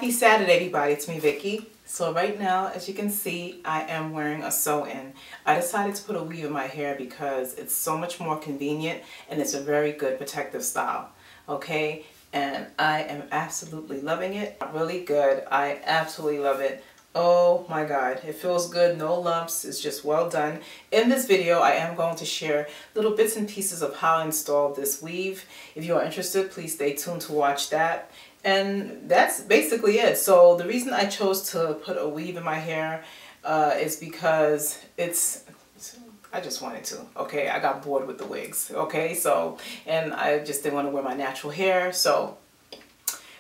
Happy Saturday, everybody. It's me, Vicky. So right now, as you can see, I am wearing a sew-in. I decided to put a weave in my hair because it's so much more convenient and it's a very good protective style. Okay, and I am absolutely loving it. Really good. I absolutely love it. Oh my God, it feels good, no lumps, it's just well done. In this video, I am going to share little bits and pieces of how I installed this weave. If you are interested, please stay tuned to watch that. And that's basically it. So the reason I chose to put a weave in my hair is because I just wanted to, okay? I got bored with the wigs, okay? So, and I just didn't want to wear my natural hair, so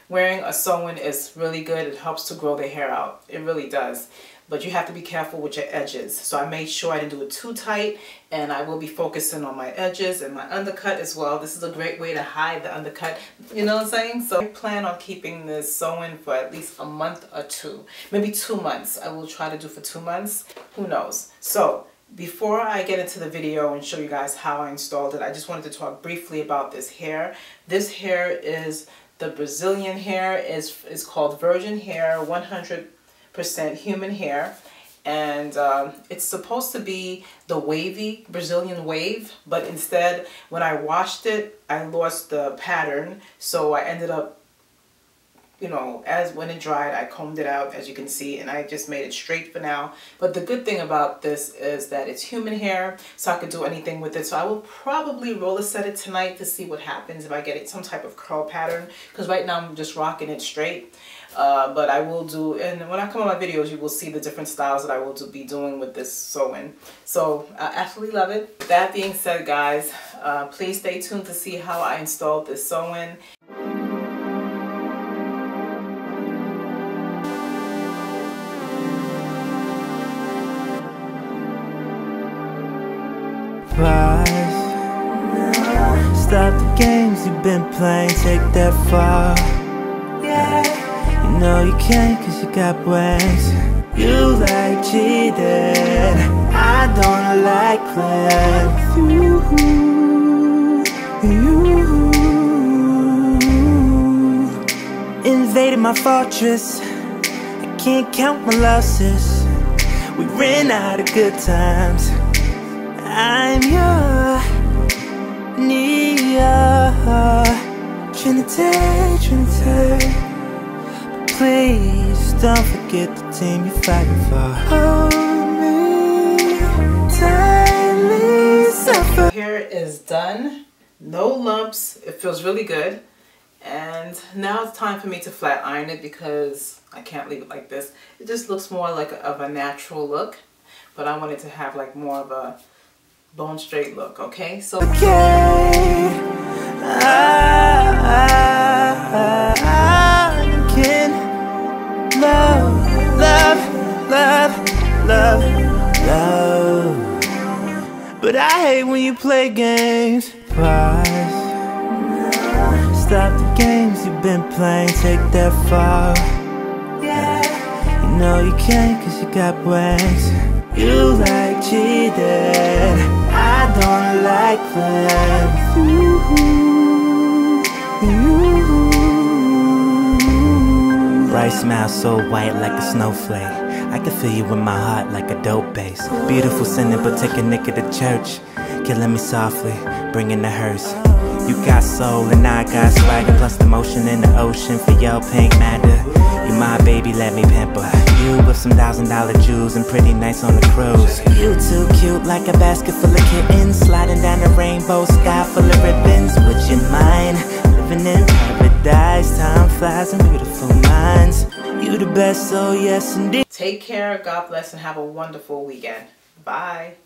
wearing a sew-in is really good. It helps to grow the hair out. It really does. But you have to be careful with your edges. So I made sure I didn't do it too tight, and I will be focusing on my edges and my undercut as well. This is a great way to hide the undercut, you know what I'm saying? So I plan on keeping this sew-in for at least a month or two, maybe 2 months. I will try to do for 2 months, who knows. So before I get into the video and show you guys how I installed it, I just wanted to talk briefly about this hair. This hair is the Brazilian hair, is called virgin hair, 100% human hair, and it's supposed to be the wavy Brazilian wave, but instead when I washed it I lost the pattern, so I ended up, you know, when it dried I combed it out, as you can see, and I just made it straight for now. But the good thing about this is that it's human hair, so I could do anything with it. So I will probably roller set it tonight to see what happens if I get it some type of curl pattern, because right now I'm just rocking it straight. But I will do, and when I come on my videos you will see the different styles that I will be doing with this sew-in. So I absolutely love it. That being said, guys, please stay tuned to see how I installed this sew-in. Stop the games you've been playing, take that far. You know you can't cause you got brains. You like cheating, I don't like playing. You invaded my fortress, I can't count my losses. We ran out of good times. I'm your Neo Trinity. But please don't forget the team you're fighting for. Hold me tightly, suffer. Hair is done, no lumps, it feels really good. And now it's time for me to flat iron it because I can't leave it like this. It just looks more like of a natural look, but I want it to have like more of a bone straight look, okay? So okay, I can love, but I hate when you play games. Stop the games you've been playing, take that far. You know you can't cause you got brains. You like cheating, I don't like playing. Bright smile so white like a snowflake. I can feel you in my heart like a dope bass. Beautiful sinner but take a nigga to church. Killing me softly, bringing the hearse. You got soul and I got swagger, plus the motion in the ocean for your pink matter. You my baby, let me pamper you with some $1,000 jewels and pretty nights on the cruise. You too cute like a basket full of kittens, sliding down the rainbow sky full of ribbons. Would you mind living in paradise? Time flies in beautiful minds. You the best, so yes indeed. Take care, God bless, and have a wonderful weekend. Bye.